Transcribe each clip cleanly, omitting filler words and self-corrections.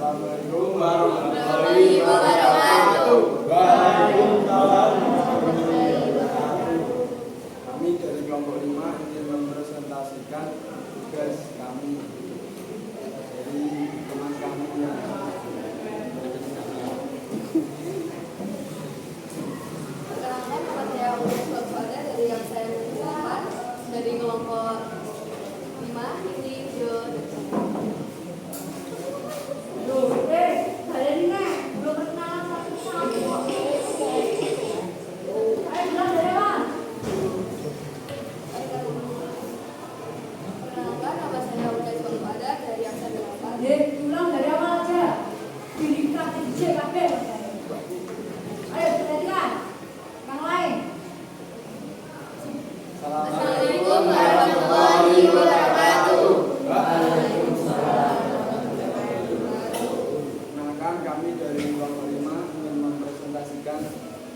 Assalamualaikum warahmatullahi wabarakatuh. Waalaikumsalam warahmatullahi wabarakatuh. Kami dari kelompok 5 ingin mempresentasikan tugas kami dari teman kami yang perkenalkan, nama saya Umus Bapada dari absen 8 dari kelompok 5 ini video. Perkenalkan, nama saya Umus Bapada dari absen 8. Ulang dari awal aja. Diri praktik JKP. Ayo perhatikan. Yang lain. Assalamualaikum warahmatullahi wabarakatuh. Waalaikumsalam. Perkenalkan, kami dari kelompok 5 ingin mempresentasikan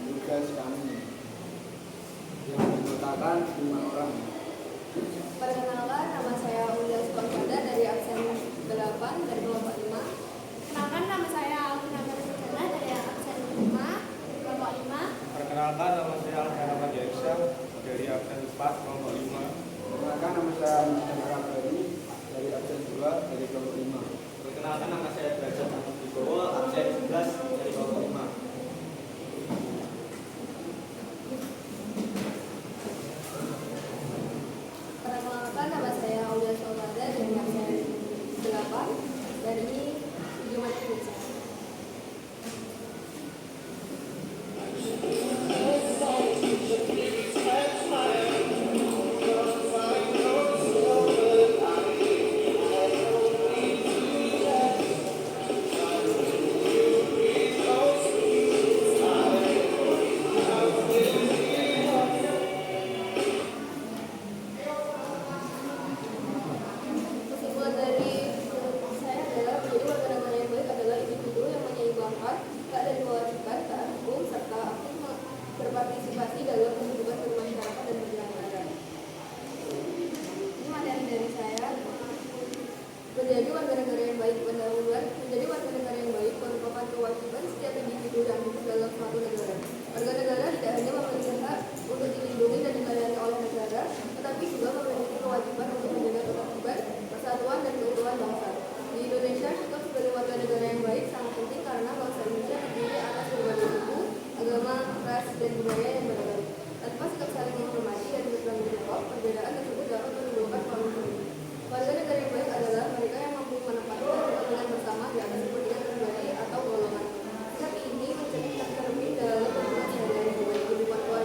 tugas kami yang dimintakan 5 orang. Perkenalkan, nama saya Ulyas Bapada dari absen 8 dari kelompok 5. Perkenalkan, nama saya Alvina Garisana dari absen 5, kelompok 5. Perkenalkan, nama saya Alvina Garisana dari absen 4, kelompok 5. Perkenalkan, nama saya Chandra Bari dari absen 2 dari kelompok 5. Perkenalkan, nama saya Derajat Ahmad Wibowo, absen 11 dari kelompok 5. Perkenalkan, nama saya Ulyas Bapada dari absen 8 dari Jumat Indonesia. Kesimpulan dari saya adalah menjadi warga negara yang baik adalah individu yang menyeimbangkan hak dan kewajiban taat hukum serta aktif berpartisipasi dalam kehidupan bermasyarakat dan bernegara. Ini materi dari saya. Menjadi warga negara yang baik pendahuluan. Menjadi warga negara yang baik merupakan kewajiban setiap individu yang hidup dalam suatu negara. Warga negara tidak hanya memiliki hak untuk dilindungi dan dilayani oleh negara, tetapi juga memiliki kewajiban untuk menjaga ketertiban, persatuan dan keutuhan bangsa. Di Indonesia, sikap sebagai warga negara yang baik sangat penting karena bangsa Indonesia terdiri atas berbagai suku, agama, ras, dan budaya yang beragam. Tanpa sikap saling menghormati dan bertanggung jawab, perbedaan tersebut dapat menimbulkan konflik. Warga negara yang baik adalah mereka yang mampu menempatkan kepentingan bersama di atas kepentingan pribadi atau golongan. Sikap ini mencermin dalam hubungan sehari-hari, baik kehidupan keluarga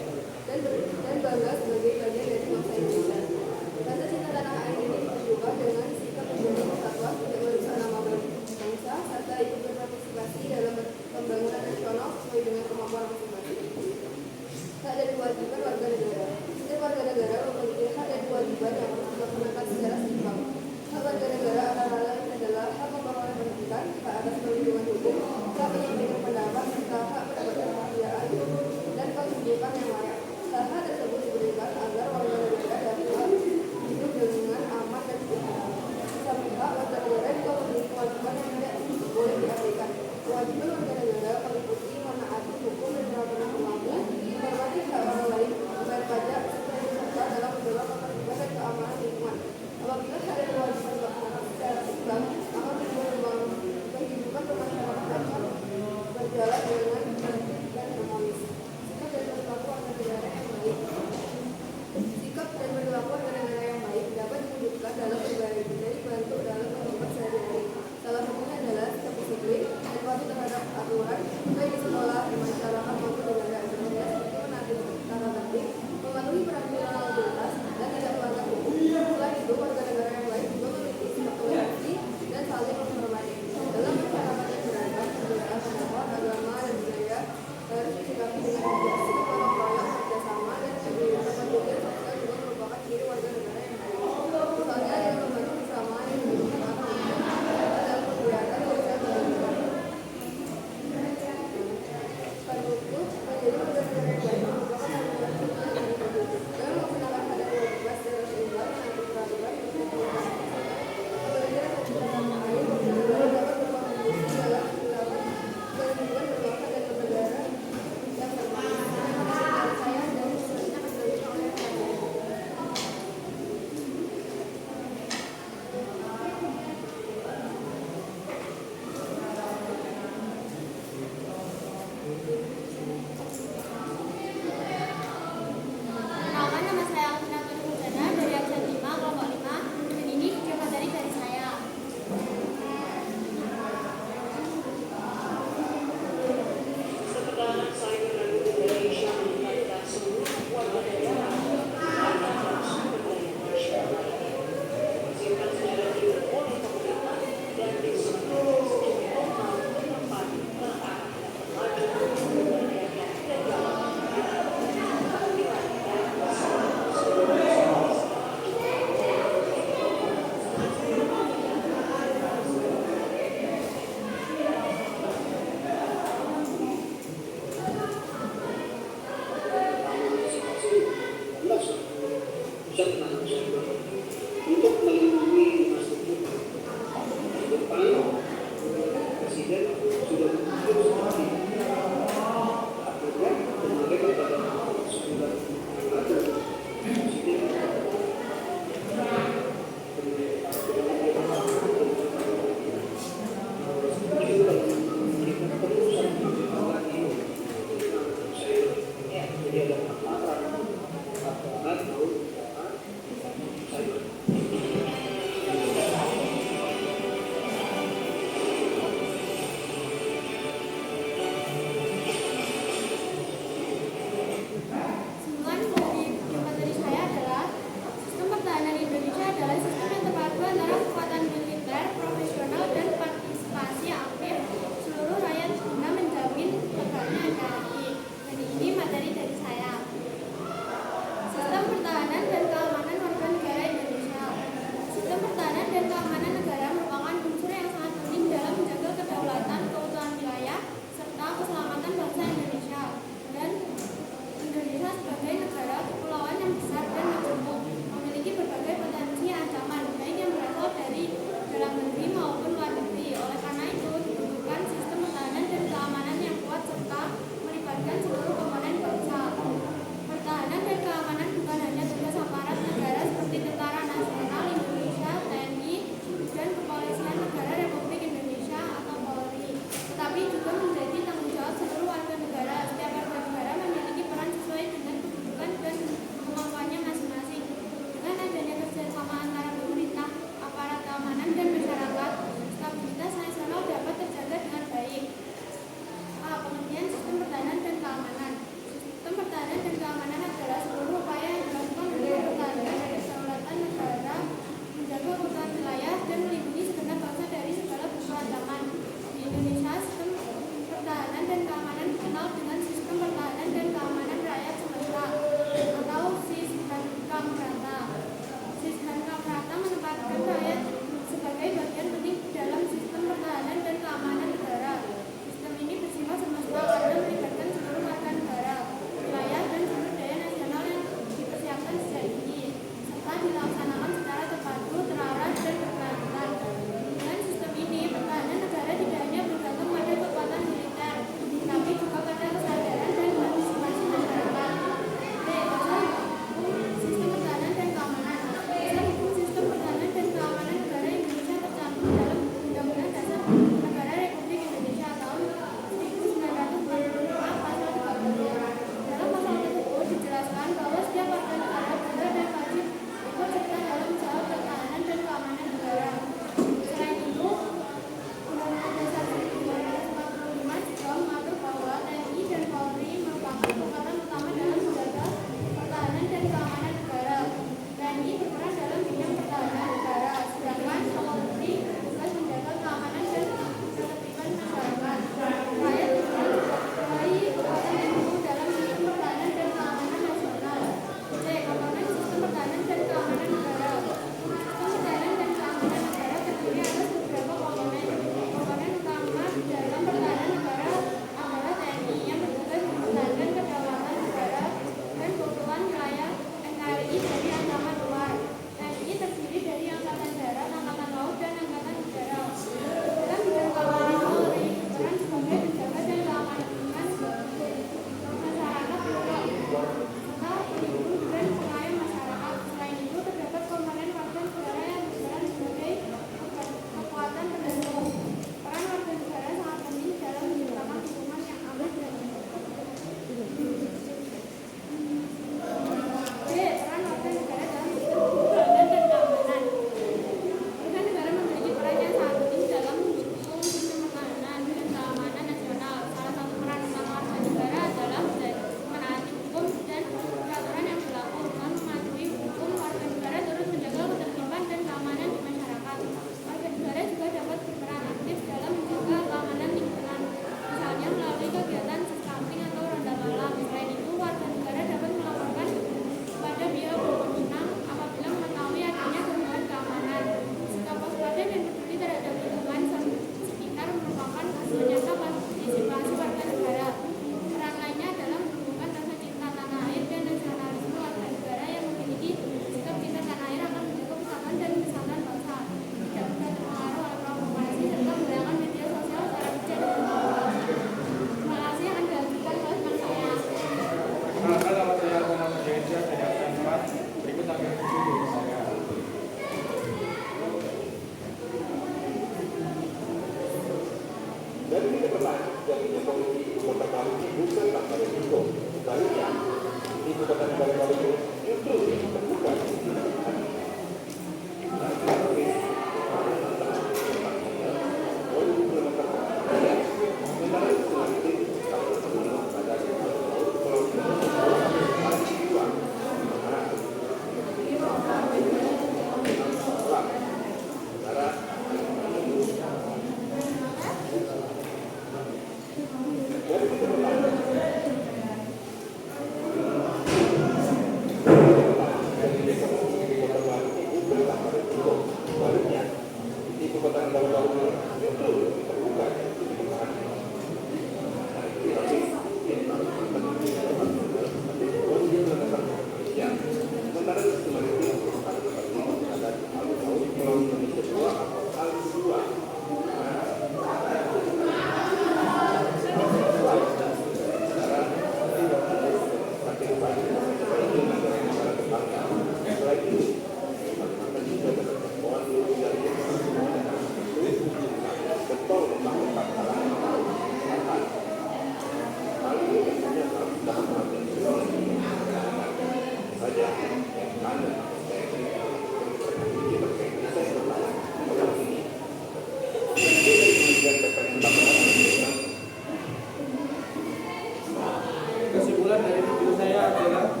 Kesimpulan dari video saya adalah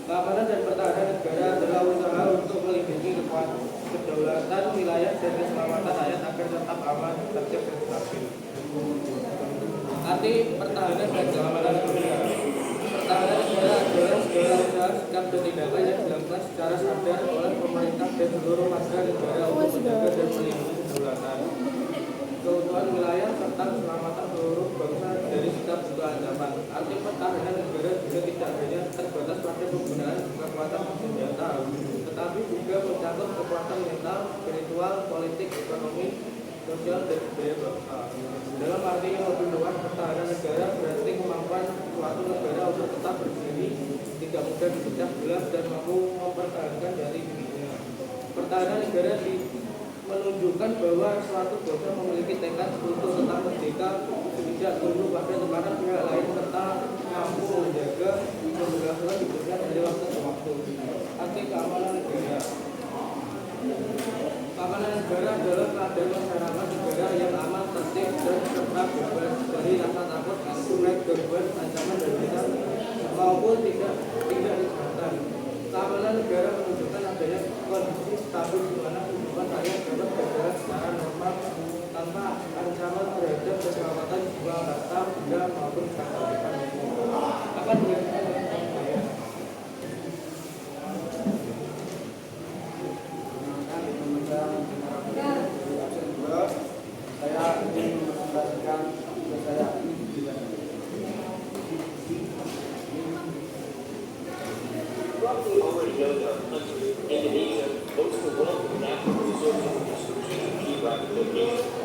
keamanan dan pertahanan negara adalah usaha untuk melindungi kedaulatan wilayah dan keselamatan rakyat agar tetap aman, tertib, dan stabil. Arti pertahanan dan keamanan negara. Pertahanan negara adalah segala usaha, sikap, dan tindakan yang dilakukan secara sadar oleh pemerintah dan seluruh warga negara untuk menjaga dan melindungi kedaulatan, keutuhan wilayah serta keselamatan seluruh bangsa dari setiap bentuk ancaman. Arti pertahanan negara juga tidak hanya terbatas pada penggunaan kekuatan senjata, tetapi juga mencakup kekuatan mental, spiritual, politik, ekonomi, sosial, dan budaya bangsa. Dalam arti yang lebih luas, pertahanan negara berarti kemampuan suatu negara untuk tetap berdiri, tidak mudah dipecah belah, dan mampu mempertahankan dari dirinya. Pertahanan negara menunjukkan bahwa suatu bangsa memiliki tekad untuk tetap merdeka, tidak tunduk pada tekanan pihak lain, serta mampu menjaga keberlangsungan hidupnya dari waktu ke waktu. Arti keamanan negara. Keamanan negara adalah keadaan masyarakat negara yang aman, tertib, dan serta bebas dari rasa takut, sulit, gangguan, ancaman dan bisa maupun tidak kejahatan. Keamanan negara menunjukkan adanya kondisi stabil di mana kehidupan rakyat dapat berjalan secara normal tanpa ancaman terhadap keselamatan jiwa, harta, benda maupun keselamatan. Apa dengan saya? Saya ingin mempresentasikan tugas saya di Probably already know that our country, Indonesia, boasts the wealth of natural resources and strategic geographic locations.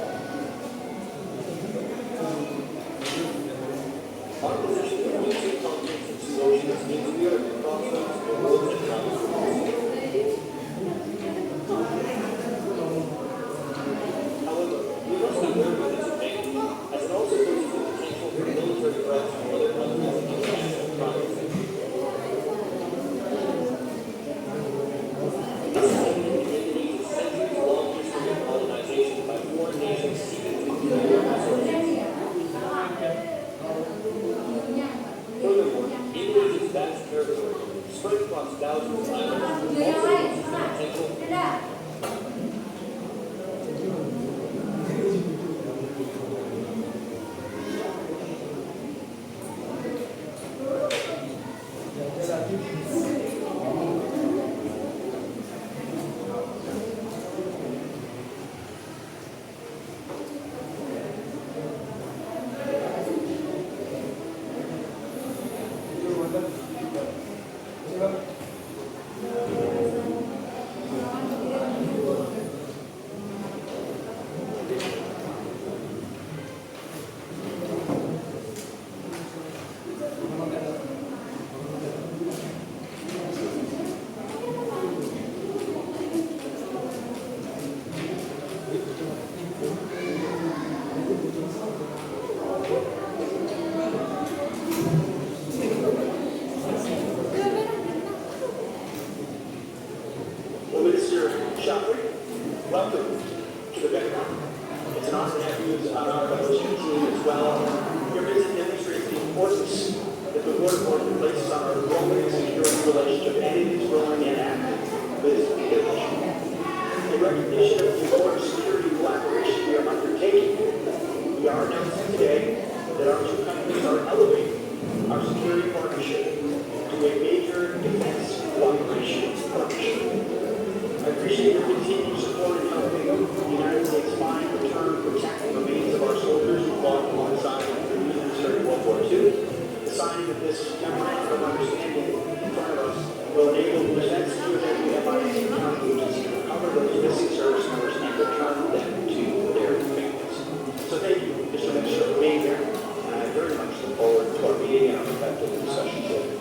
Our position between two continents and two oceans means we are at the crossroads of the world's economic growth. However, we must not learn by this advantage, as it also poses the potential for military threats from other countries and international economies. Indonesia's centuries-long history of colonization by foreign nations Shopper, welcome to the background. It's an honor to have you on our fellowship team as well. Your visit demonstrates the importance that the Word of God places on our growing and securing relationship, and it is growing and active with the church. In recognition of the important security collaboration we are undertaking, we are announcing today that our two countries are elevating our security partnership to a major defense cooperation partnership. I appreciate your continued support in helping the United States find, return, protect the remains of our soldiers who fought alongside the Union during World War II. The signing of this memorandum of understanding in front of us will enable the defense security MIC county agency to recover those missing service members and return them to their families. So thank you, Mr. Minister, for being here. And I very much look forward to our meeting and our effective discussion today.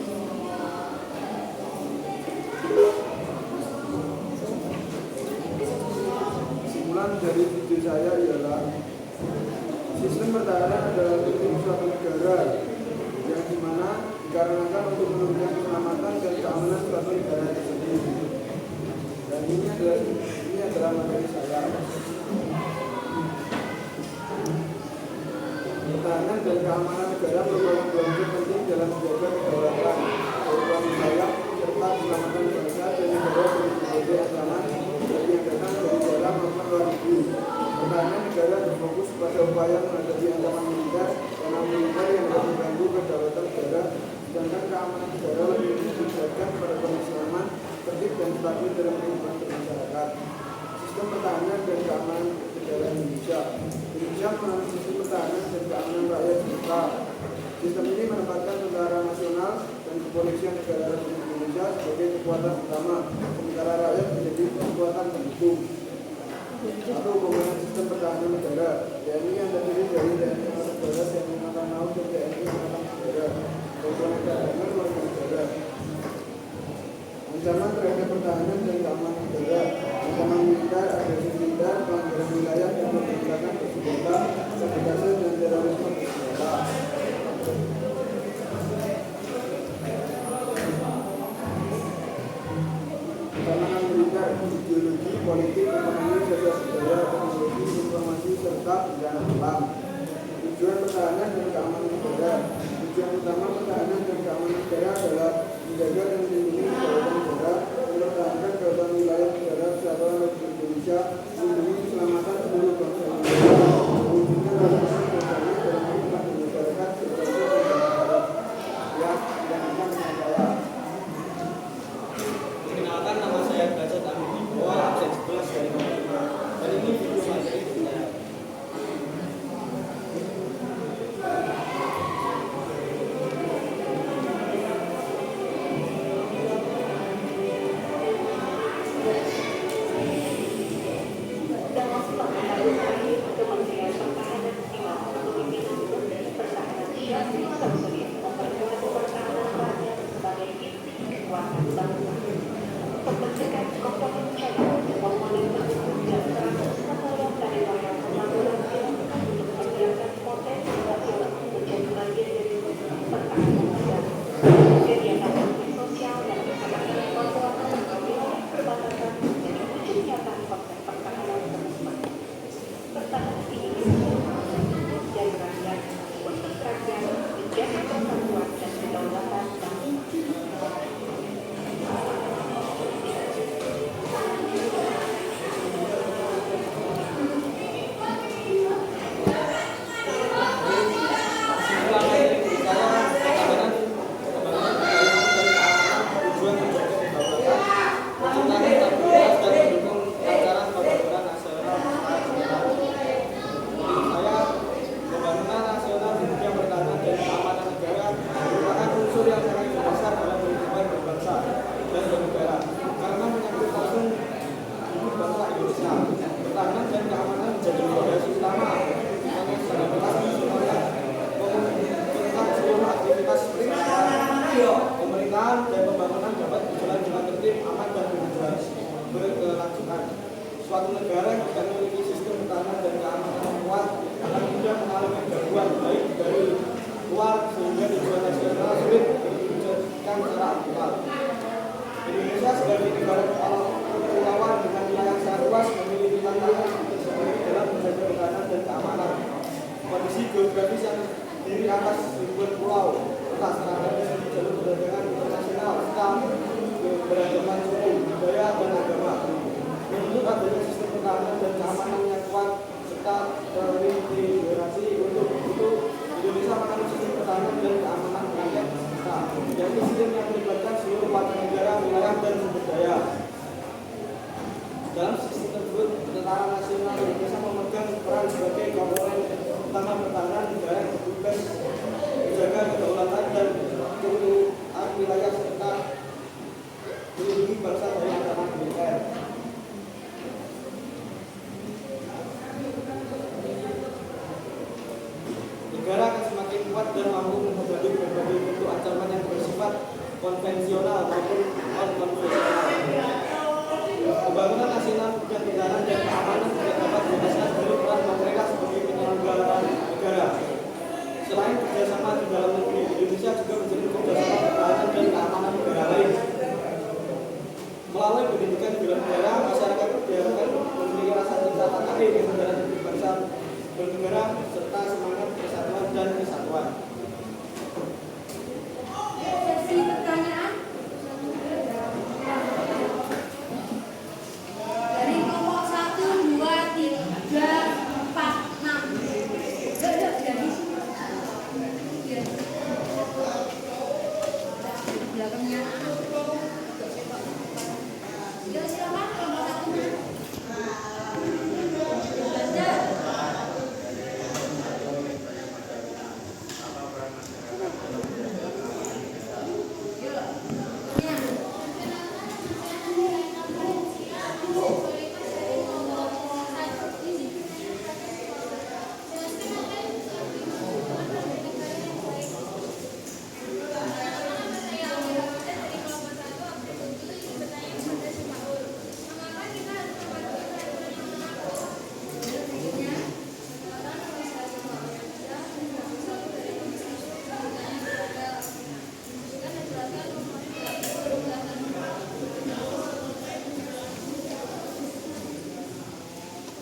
Kesimpulan dari video saya ialah sistem pertahanan adalah sistem suatu negara yang dimana dikarenakan untuk menunjukkan keselamatan dan keamanan suatu negara tersebut. Dan ini adalah materi saya. Pertahanan dan keamanan negara merupakan bagian penting dalam menjaga kedaulatan, kerukunan wilayah, serta keselamatan bangsa dan negara dari berbagai ancaman dari yang datang dari dalam maupun luar negeri. Pertahanan negara berfokus pada upaya menghadapi ancaman militer yang dapat mengganggu kedaulatan negara, sedangkan keamanan negara lebih ditingkatkan pada kondisi aman, tertib dan stabil dalam kehidupan bermasyarakat. Sistem pertahanan dan keamanan negara Indonesia melalui sistem pertahanan dan keamanan rakyat serta sistem ini menempatkan tentara nasional dan kepolisian negara Republik Indonesia sebagai kekuatan utama, sementara rakyat menjadi kekuatan pendukung. Satu, pembangunan sistem pertahanan negara. TNI yang terdiri dari TNI Angkatan Darat, TNI Angkatan Laut, dan TNI Angkatan Udara. Komponen cadangan warga negara. Ancaman terhadap pertahanan dan keamanan negara. Ancaman militer, agresi militer, pelanggaran wilayah dan pemberontakan bersenjata, sabotase dan terorisme bersenjata. Keamanan militer, ideologi, politik, ekonomi, sosial budaya, teknologi, informasi, serta bencana alam. Tujuan pertahanan dan keamanan negara. Tujuan utama pertahanan dan keamanan negara adalah menjaga dan melindungi kedaulatan negara, mempertahankan kedaulatan wilayah negara kesatuan Republik Indonesia, melindungi keselamatan seluruh bangsa Indonesia, mewujudkan revolusi berdamai dalam kehidupan masyarakat sebagai negara. Ya, yang akan saya. Perkenalkan, nama saya Gajat Amidibo, absen 11 dari Kementerian. Dan ini video materi saya. Dalam pengaruh Kementerian Pertahanan di bawah kepemimpinan Menteri Pertahanan Syafri Samsudin memperkuat pertahanan rakyat sebagai inti kekuatan bangsa. Pembentukan komponen cadangan, komponen pendukung dan strategi penolong dari layar pembangunan dilakukan untuk menyiapkan potensi nasional menjadi bagian dari pertahanan negara. Kegiatan sosial dan keamanan penguatan wilayah perbatasan menjadi wujud nyata konsep pertahanan tersebut. Pertahanan ini dibentuk dari rakyat untuk rakyat menjaga persatuan dan kedaulatan bangsa. Pertahanan dan keamanan menjadi fondasi utama untuk stabilitas supaya memungkinkan seluruh aktivitas pemerintahan dan pembangunan dapat berjalan dengan tertib, aman dan berkelanjutan. Suatu negara yang memiliki sistem pertahanan dan keamanan yang kuat akan mudah mengalami gangguan baik dari luar sehingga tujuan nasional sulit diwujudkan secara optimal. Indonesia sebagai negara kepulauan dengan wilayah serta terintegrasi. Untuk itu Indonesia menganut sistem pertahanan dan keamanan rakyat kita, yaitu sistem yang melibatkan seluruh warga negara, wilayah dan sumber daya. Dalam sistem tersebut, Tentara Nasional Indonesia memegang peran sebagai komponen utama pertahanan negara yang bertugas menjaga kedaulatan dan keutuhan wilayah serta melindungi bangsa dari ancaman militer. Negara akan semakin kuat dan mampu menghadapi berbagai bentuk ancaman yang bersifat konvensional maupun non-konvensional. Pembangunan nasional bidang pertahanan dan keamanan tidak dapat dilepaskan dari peran mereka sebagai penyelenggara negara. Selain kerjasama di dalam negeri, Indonesia juga menjalin kerjasama pertahanan dan keamanan negara lain. Melalui pendidikan bela negara, masyarakat diharapkan memiliki rasa cinta tanah air yang menjalan bangsa bernegara serta semangat persatuan dan kesatuan. Sesi pertanyaan dari kelompok 1, 2, 3, 4, 6. Jadi belakangnya. Ya silakan kelompok 1. Belajar.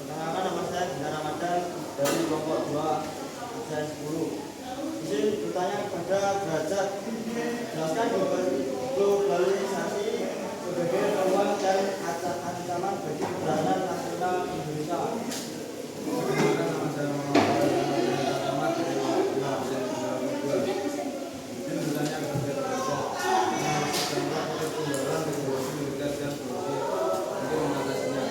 Perkenalkan, nama saya Dinar Ramadan dari kelompok 2 saya 10. Izin bertanya kepada derajat, jelaskan globalisasi sebagai peluang dan ancaman bagi pertahanan nasional Indonesia. Perkenalkan, nama saya Muhammad Ahmad dari kelompok 2 absen 22. Izin bertanya kepada derajat, tentang pembaruan regulasi militer dan polisi untuk mengatasinya.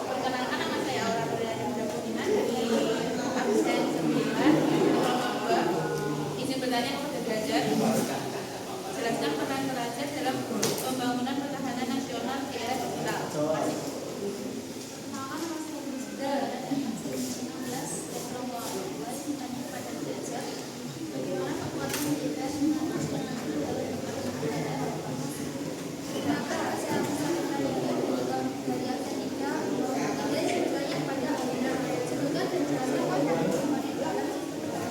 Perkenalkan, nama saya Aura Nurliana Pujinan dari absen 9 kelompok 2. Izin bertanya kepada derajat, jelaskan peran derajat dalam pembangunan pertahanan nasional di era digital. Perkenalkan, nama saya Rizda dari absen 16 dan kelompok 2. Bertanya kepada derajat, bagaimana kekuatan militer dan nasional dalam pertahanan reformasi. Perkenalkan, nama saya Alisa Nurliana dari absen 3. Izin bertanya kepada Alina, sebutkan dan jelaskan pada komponen dalam sistem pertahanan negara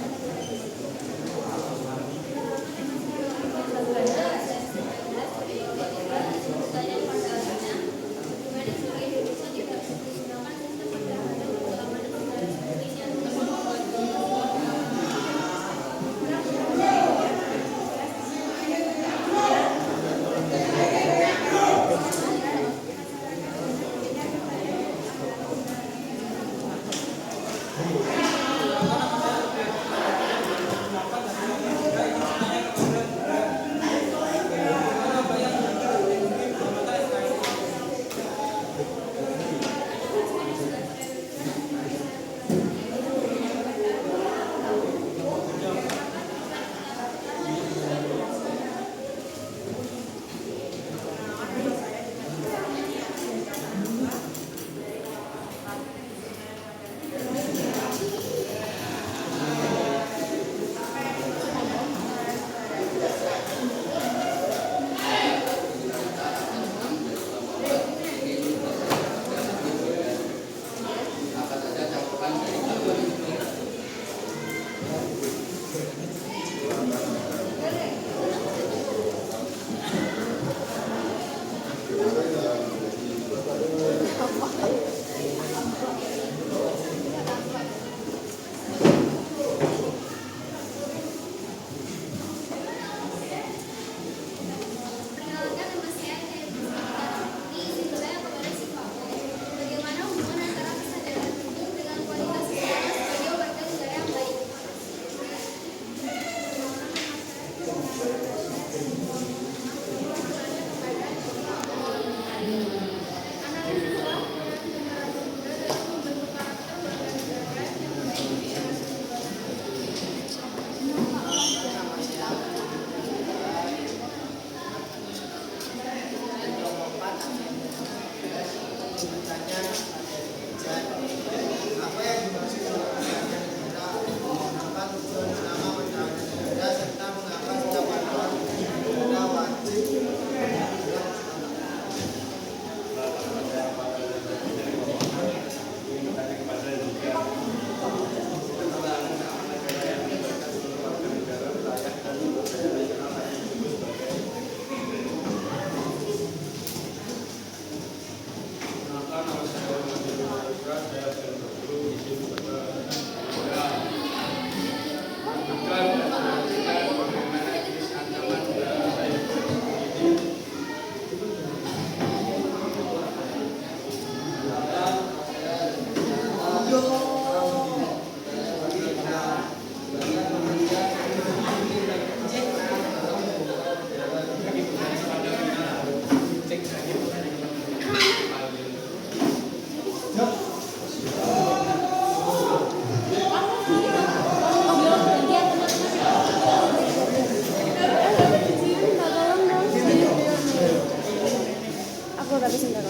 aku tapi sebentar.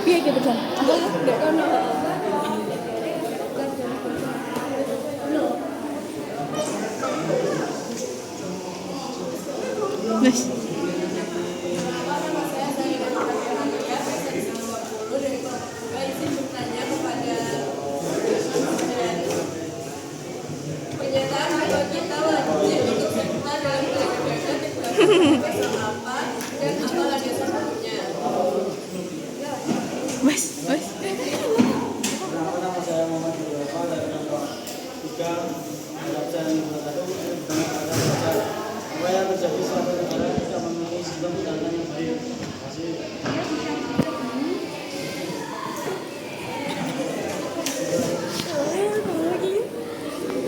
Piye gitu kan? Aku nggak tahu nih. Mas. Pernyataan bahwa kita wajib untuk serta dalam kegiatan yang pasal apa dan apa lagi sebelumnya. Mas. Nama saya Muhammad Nurulfa dari kelompok 3 Belajar Satu apa yang terjadi suatu negara tidak memiliki sistem pertahanan yang baik. Terima kasih.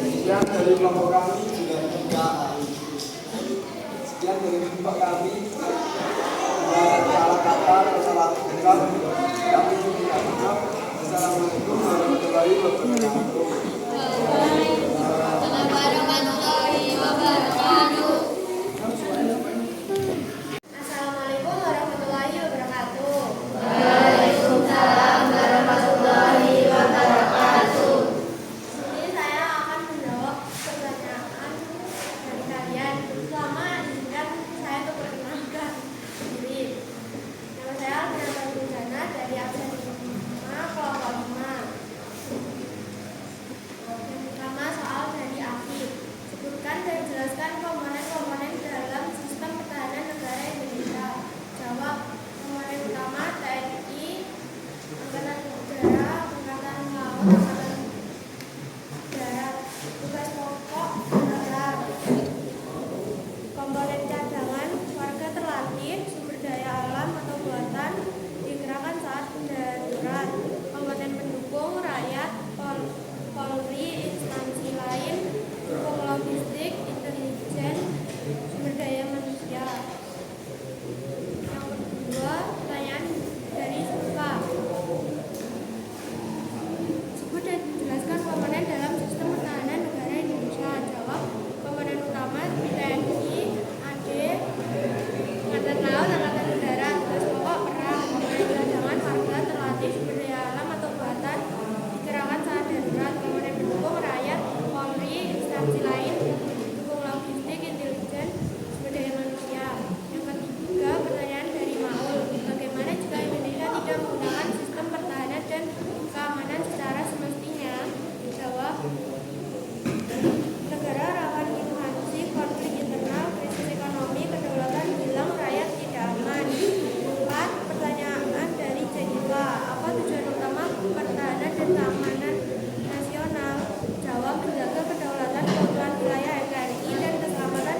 Sekian dari kelompok kami juga tidak. Sekian dari kelompok kami. Salah kata, salah ungkap. Kami juga maaf. Assalamualaikum warahmatullahi wabarakatuh. Warahmatullahi wabarakatuh. Assalamualaikum warahmatullahi wabarakatuh. Waalaikumsalam warahmatullahi wabarakatuh. Di sini saya akan menjawab pertanyaan dari kalian. Pertama, izinkan saya untuk perkenalkan diri. Nama saya Alfiana Bujana dari absen 5 kelompok 5. Yang pertama soal dari Afif. Sebutkan dan jelaskan komponen-komponen dalam sistem pertahanan negara Indonesia. Jawab. Komponen utama TNI, Angkatan Udara, Angkatan Laut, Angkatan Darat. Tugas pokok darat. Komponen cadangan, warga terlatih, sumber daya alam atau buatan digerakkan saat darurat. Komponen pendukung, rakyat, Polri, instansi lain, dukung logistik, intelijen, sumber daya manusia. Yang kedua, pertanyaan dari Suka. Sebut dan jelaskan komponen dalam sistem pertahanan negara Indonesia. Jawab. Komponen utama TNI, AD, Angkatan Laut, Angkatan Udara. Tugas pokok perang. Komponen cadangan, warga terlatih, sumber daya alam atau buatan digerakkan saat darurat. Komponen pendukung, rakyat, Polri, instansi lain, dukung logistik, intelijen, sumber daya manusia. Yang ketiga, pertanyaan dari Maul. Bagaimana jika Indonesia tidak menggunakan sistem pertahanan dan keamanan secara semestinya? Jawab. Negara rawan invasi, konflik internal, krisis ekonomi, kedaulatan hilang, rakyat tidak aman. 4. Pertanyaan dari Jennifer. Apa tujuan utama pertahanan dan keamanan nasional? Jawab. Menjaga kedaulatan keutuhan wilayah NKRI dan keselamatan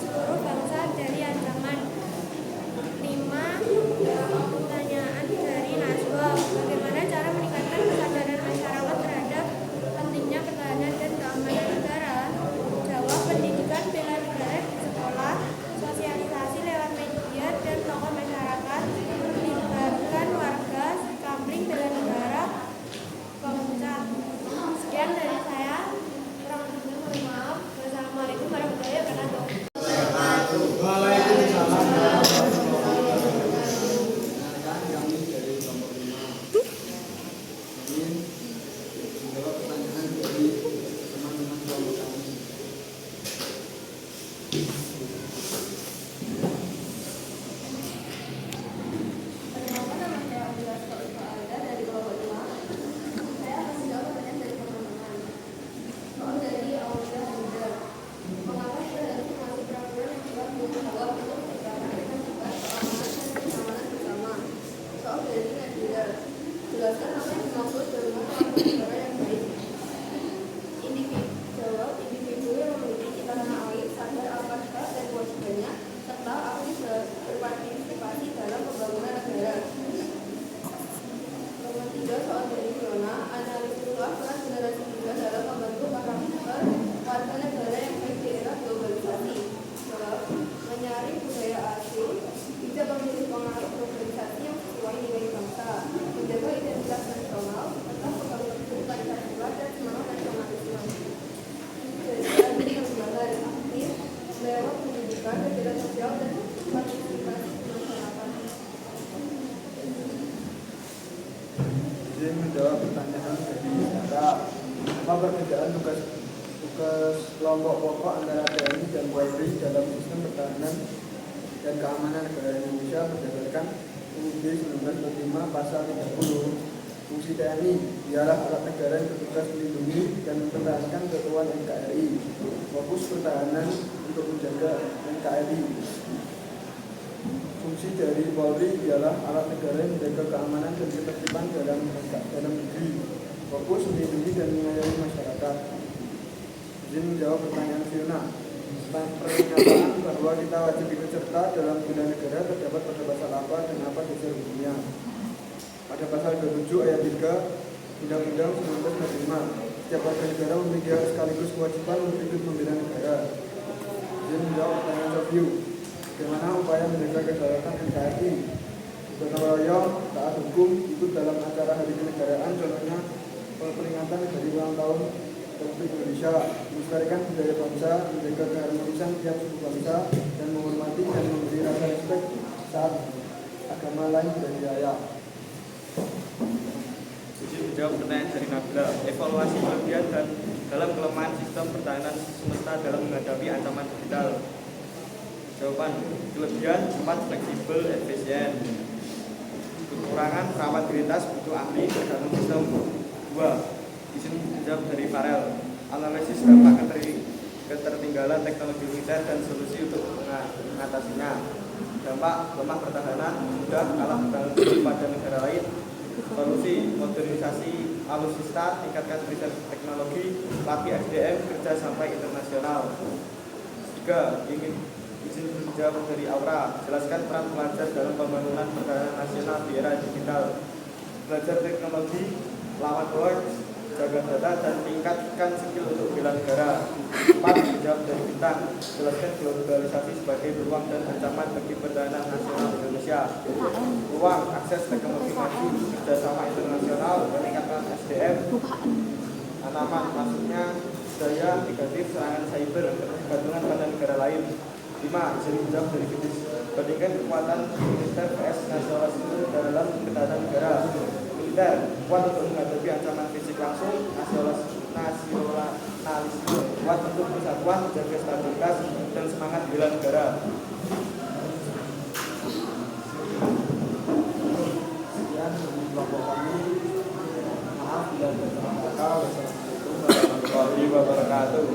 seluruh bangsa dari ancaman. 5. Pertanyaan dari Naswa. Bagaimana cara meningkatkan kesadaran masyarakat terhadap pentingnya pertahanan dan keamanan negara? Jawab. Pendidikan bela negara di sekolah, sosialisasi lewat media dan tokoh masyarakat, melibatkan warga, kampling bela negara, pemucat. Sekian dari saya. Kurang lebihnya mohon maaf. Wassalamualaikum warahmatullahi wabarakatuh. Waalaikumsalam warahmatullahi wabarakatuh. Perkenalkan kami dari kelompok 5. Ingin menjawab pertanyaan dari teman-teman kelompok kami. Perkenalkan, nama saya Abdullah Soalda dari kelompok 5. Saya akan menjawab pertanyaan dari teman-teman. Soal dari Aulia Bunda. Mengapa kita harus mengasih peraturan yang telah dibuat untuk menciptakan dengan tugas keamanan dan kenyamanan bersama? Soal dari Nadira. Jelaskan apa yang dimaksud dengan warga negara yang baik. Individu. Jawab. Individu yang memiliki cita rasa sadar apakah pendidikan, kegiatan sosial, dan partisipasi masyarakat. Izin menjawab pertanyaan dari Sarah. Apa perbedaan tugas kelompok pokok antara TNI dan Polri dalam sistem pertahanan dan keamanan negara Indonesia berdasarkan UUD 1945 pasal 30. Fungsi TNI ialah alat negara yang bertugas melindungi dan mempertahankan keutuhan NKRI. Fokus pertahanan untuk menjaga NKRI. Fungsi dari Polri ialah alat negara yang menjaga keamanan dan ketertiban dalam negeri. Fokus melindungi dan mengayomi masyarakat. Izin menjawab pertanyaan Fiona. Pernyataan bahwa kita wajib ikut serta dalam bela negara terdapat pada pasal apa dan apa dasar hukumnya. Pada pasal 27 ayat 3 Undang-Undang 1945, setiap warga negara memiliki hak sekaligus kewajiban untuk ikut membela negara. Izin menjawab pertanyaan Sofyu. Bagaimana upaya menjaga kedaulatan NKRI? Gotong royong, taat hukum, ikut dalam acara hari kenegaraan, contohnya peringatan dari ulang tahun Republik Indonesia, melestarikan budaya bangsa, menjaga keharmonisan tiap suku bangsa, dan menghormati dan memberi rasa respek saat agama lain berjaya. Izin menjawab pertanyaan dari Nabila. Evaluasi kelebihan dan dalam kelemahan sistem pertahanan semesta dalam menghadapi ancaman digital. Jawaban: kelebihan cepat, fleksibel, efisien. Kekurangan perawat butuh ahli tergantung sistem. 2. Izin menjawab dari Farel. Analisis dampak ketertinggalan teknologi militer dan solusi untuk mengatasinya. Dampak lemah pertahanan, mudah kalah bertanggung pada negara lain. Solusi: modernisasi alutsista, tingkatkan riset teknologi, latih SDM, kerja sampai internasional. 3. Izin menjawab dari Aura. Jelaskan peran pelajar dalam pembangunan pertahanan nasional di era digital. Belajar teknologi, lawan hoax, jaga data, dan tingkatkan skill untuk bela negara. 4. Menjawab dari Bintang. Jelaskan globalisasi sebagai peluang dan ancaman bagi pertahanan nasional Indonesia. Ruang, akses teknologi maju, kerjasama internasional, meningkatkan SDM. Tanaman, masuknya daya negatif, serangan cyber, ketergantungan pada negara lain. 5. Izin menjawab dari Bidis. Bandingkan kekuatan militer vs nasionalisme dalam ketahanan negara. Militer kuat untuk menghadapi ancaman fisik langsung, nasionalisme kuat untuk persatuan, menjaga stabilitas dan semangat bela negara. Sekian dari kelompok kami. Maaf bila ada salah kata. Wassalamualaikum warahmatullahi wabarakatuh.